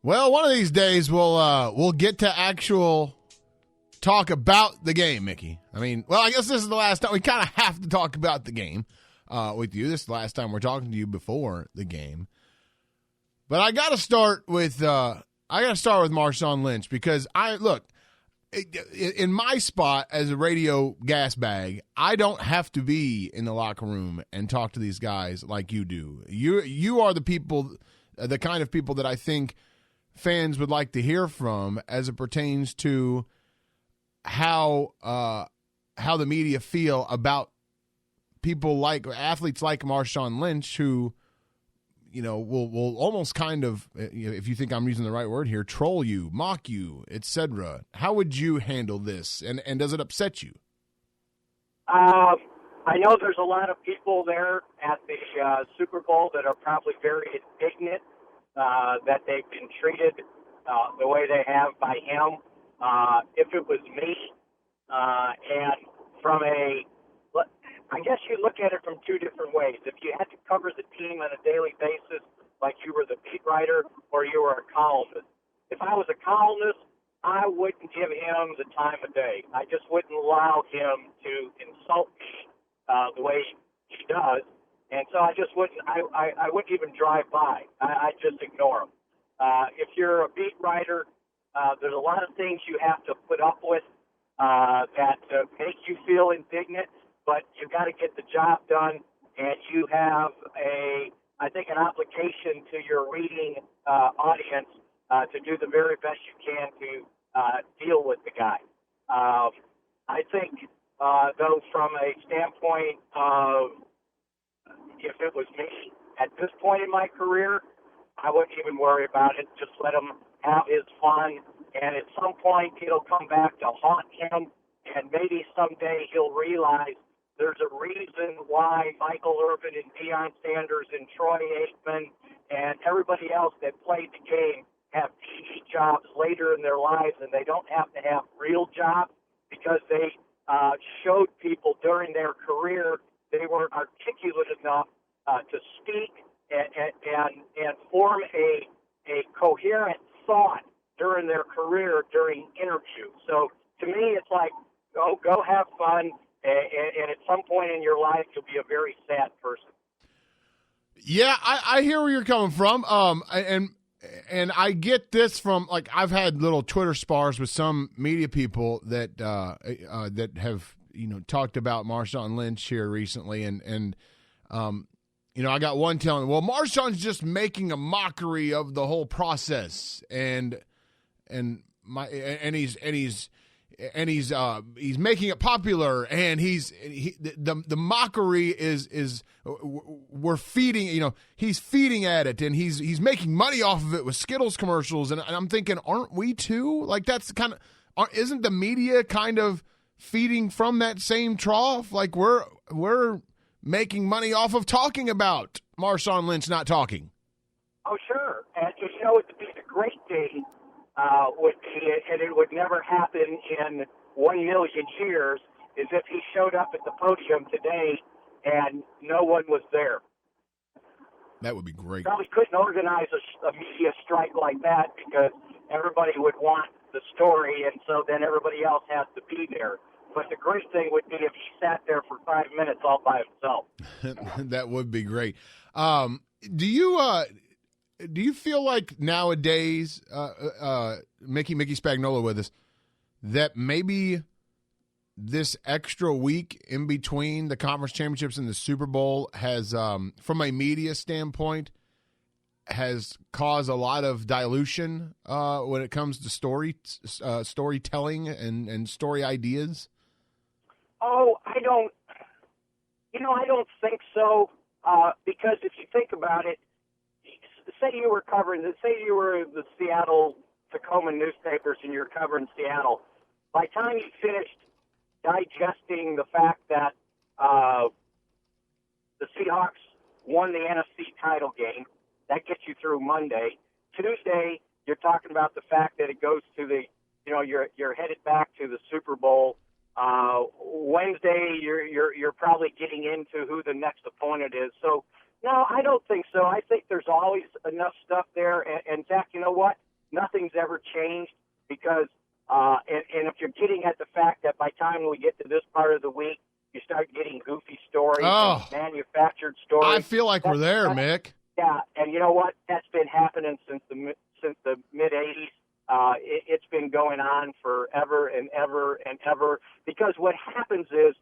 Well, one of these days we'll get to actual talk about the game, Mickey. I mean, well, I guess this is the last time we kind of have to talk about the game with you. This is the last time we're talking to you before the game. But I got to start with Marshawn Lynch because in my spot as a radio gas bag, I don't have to be in the locker room and talk to these guys like you do. You are the kind of people that I think fans would like to hear from as it pertains to how the media feel about people like athletes like Marshawn Lynch who, will almost kind of, if you think I'm using the right word here, troll you, mock you, etc. How would you handle this, and does it upset you? I know there's a lot of people there at the Super Bowl that are probably very indignant that they've been treated the way they have by him. If it was me, and I guess you look at it from two different ways. If you had to cover the team on a daily basis, like you were the beat writer or you were a columnist. If I was a columnist, I wouldn't give him the time of day. I just wouldn't allow him to insult me the way he does. And so I just wouldn't. I wouldn't even drive by. I'd just ignore him. If you're a beat writer, there's a lot of things you have to put up with that make you feel indignant. But you've got to get the job done, and you have I think, an obligation to your reading audience to do the very best you can to deal with the guy. I think, though, from a standpoint of if it was me at this point in my career, I wouldn't even worry about it. Just let him have his fun, and at some point it'll come back to haunt him, and maybe someday he'll realize there's a reason why Michael Irvin and Deion Sanders and Troy Aikman and everybody else that played the game have TV jobs later in their lives, and they don't have to have real jobs because they showed people during their career they weren't articulate enough to speak and form a coherent thought during their career during interviews. So to me, it's like, go have fun. And at some point in your life, you'll be a very sad person. Yeah, I hear where you're coming from. And I get this from, like, I've had little Twitter spars with some media people that that have talked about Marshawn Lynch here recently, and I got one telling, well, Marshawn's just making a mockery of the whole process, and he's making it popular, and the mockery is we're feeding, he's feeding at it, and he's making money off of it with Skittles commercials, and I'm thinking, aren't we too? Like, that's kind of, isn't the media kind of feeding from that same trough? Like, we're making money off of talking about Marshawn Lynch not talking. Oh, sure. And it would be a great thing. Would be, and it would never happen in 1 million years, is if he showed up at the podium today and no one was there. That would be great. Probably couldn't organize a media strike like that because everybody would want the story, and so then everybody else has to be there. But the great thing would be if he sat there for 5 minutes all by himself. That would be great. Do you feel like nowadays, Mickey Spagnola with us, that maybe this extra week in between the conference championships and the Super Bowl has, from a media standpoint, has caused a lot of dilution when it comes to storytelling and story ideas? Oh, I don't think so, because if you think about it, say you were the Seattle Tacoma newspapers and you're covering Seattle. By the time you finished digesting the fact that the Seahawks won the NFC title game, that gets you through Monday. Tuesday, you're talking about the fact that it goes to you're headed back to the Super Bowl. Wednesday, you're probably getting into who the next opponent is. So, no, I don't think so. I think there's always enough stuff there. And Zach, you know what? nothing's ever changed because, and if you're getting at the fact that by the time we get to this part of the week, you start getting goofy stories, manufactured stories. I feel like we're there, Mick. Yeah, and you know what? That's been happening since the mid '80s. It's been going on forever and ever and ever. Because what happens is,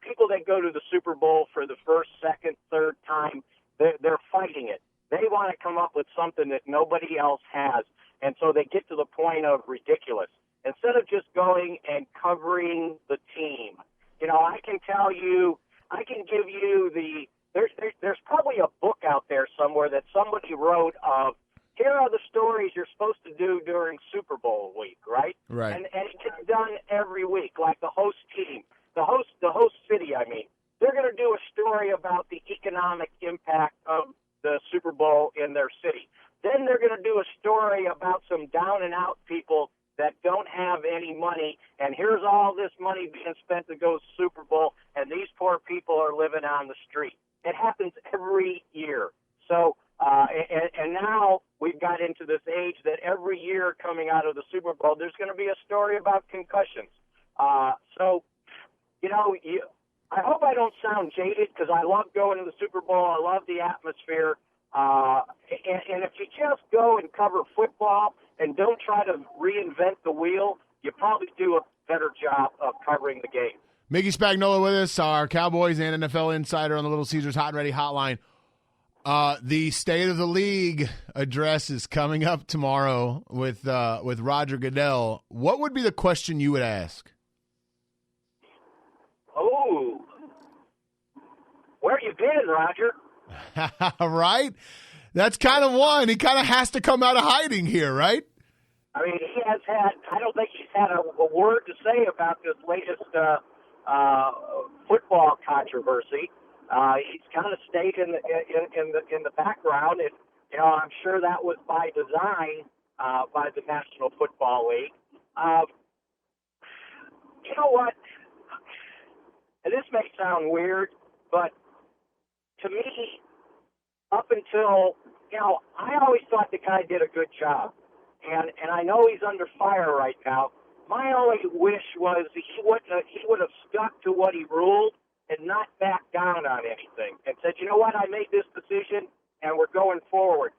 people that go to the Super Bowl for the first, second, third time, they're fighting it. They want to come up with something that nobody else has, and so they get to the point of ridiculous. Instead of just going and covering the team, I can tell you, I can give you there's probably a book out there somewhere that somebody wrote of, here are the stories you're supposed to do during Super Bowl week, right? Right. And it gets done every week, like the host team, the host city, they're going to do a story about the economic impact of the Super Bowl in their city. Then they're going to do a story about some down-and-out people that don't have any money, and here's all this money being spent to go Super Bowl, and these poor people are living on the street. It happens every year. So, and now we've got into this age that every year coming out of the Super Bowl, there's going to be a story about concussions. I hope I don't sound jaded because I love going to the Super Bowl. I love the atmosphere. And if you just go and cover football and don't try to reinvent the wheel, you probably do a better job of covering the game. Mickey Spagnola with us, our Cowboys and NFL insider on the Little Caesars Hot and Ready Hotline. The State of the League address is coming up tomorrow with Roger Goodell. What would be the question you would ask? Oh, where you been, Roger? Right? That's kind of one. He kind of has to come out of hiding here, right? I mean, he has had, I don't think he's had a word to say about this latest football controversy. He's kind of stayed in the background, and I'm sure that was by design by the National Football League. You know what? And this may sound weird, but to me, up until I always thought the guy did a good job, and I know he's under fire right now. My only wish was he would have stuck to what he ruled and not back down on anything and said, you know what, I made this decision and we're going forward.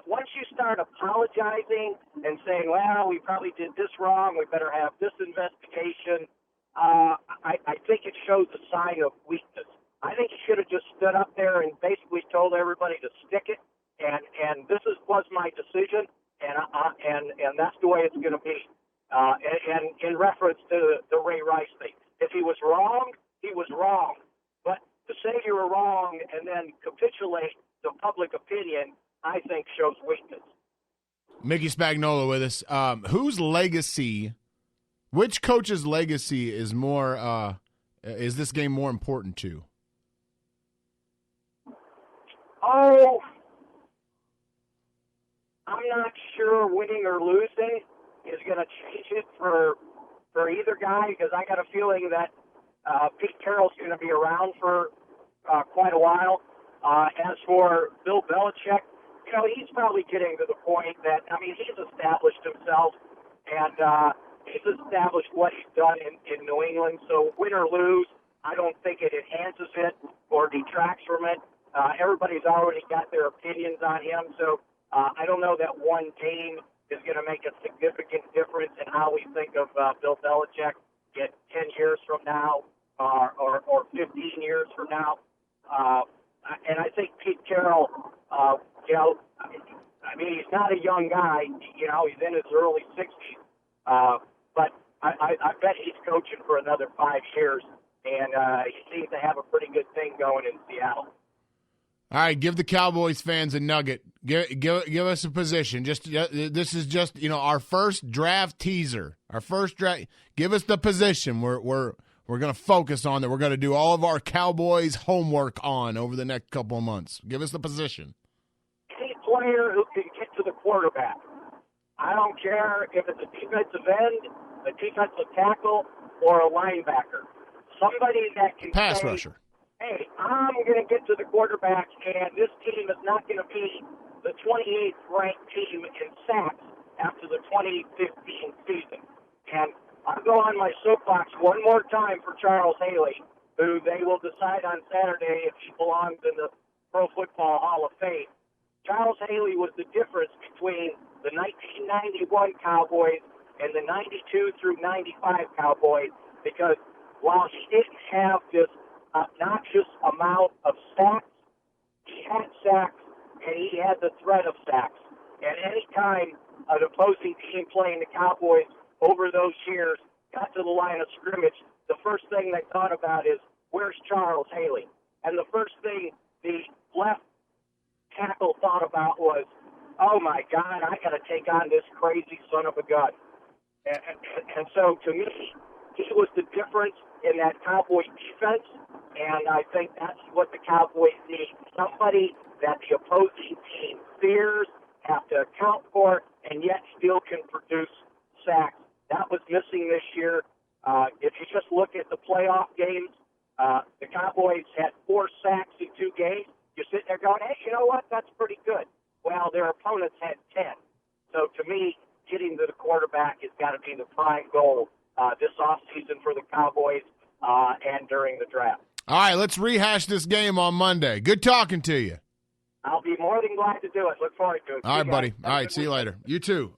Once you start apologizing and saying, well, we probably did this wrong, we better have this investigation, I think it shows a sign of weakness. I think he should have just stood up there and basically told everybody to stick it, and this was my decision, and that's the way it's going to be. And in reference to the Ray Rice thing, if he was wrong, he was wrong. But to say you were wrong and then capitulate to public opinion, I think shows weakness. Mickey Spagnola with us. Whose legacy, which coach's legacy is more, is this game more important to? Oh, I'm not sure winning or losing is going to change it for either guy, because I got a feeling that Pete Carroll's going to be around for quite a while. As for Bill Belichick, he's probably getting to the point that, he's established himself, and he's established what he's done in New England. So win or lose, I don't think it enhances it or detracts from it. Everybody's already got their opinions on him, so I don't know that one game is going to make a significant difference in how we think of Bill Belichick in 10 years from now or 15 years from now. And I think Pete Carroll, he's not a young guy. He's in his early 60s. But I bet he's coaching for another 5 years, and he seems to have a pretty good thing going in Seattle. All right, give the Cowboys fans a nugget. Give us a position. This is just our first draft teaser. Our first draft. Give us the position we're going to focus on, that we're going to do all of our Cowboys homework on over the next couple of months. Give us the position. Any player who can get to the quarterback. I don't care if it's a defensive end, a defensive tackle, or a linebacker. Somebody that can pass rusher. Hey, I'm going to get to the quarterback, and this team is not going to be the 28th ranked team in sacks, 2015 season. And I'll go on my soapbox one more time for Charles Haley, who they will decide on Saturday if he belongs in the Pro Football Hall of Fame. Charles Haley was the difference between the 1991 Cowboys and the 92 through 95 Cowboys, because while he didn't have this obnoxious amount of sacks, he had sacks and he had the threat of sacks. And any time an opposing team playing the Cowboys over those years got to the line of scrimmage, the first thing they thought about is, where's Charles Haley? And the first thing the left tackle thought about was, oh my God, I got to take on this crazy son of a gun. And so to me, he was the difference in that Cowboy defense, and I think that's what the Cowboys need. Somebody that the opposing team fears, have to account for, and yet still can produce sacks. That was missing this year. If you just look at the playoff games, the Cowboys had 4 sacks in 2 games. You're sitting there going, hey, you know what? That's pretty good. Well, their opponents had 10. So to me, getting to the quarterback has got to be the prime goal this offseason for the Cowboys and during the draft. All right, let's rehash this game on Monday. Good talking to you. I'll be more than glad to do it. Look forward to it. All right, buddy. All right, see you later. You too.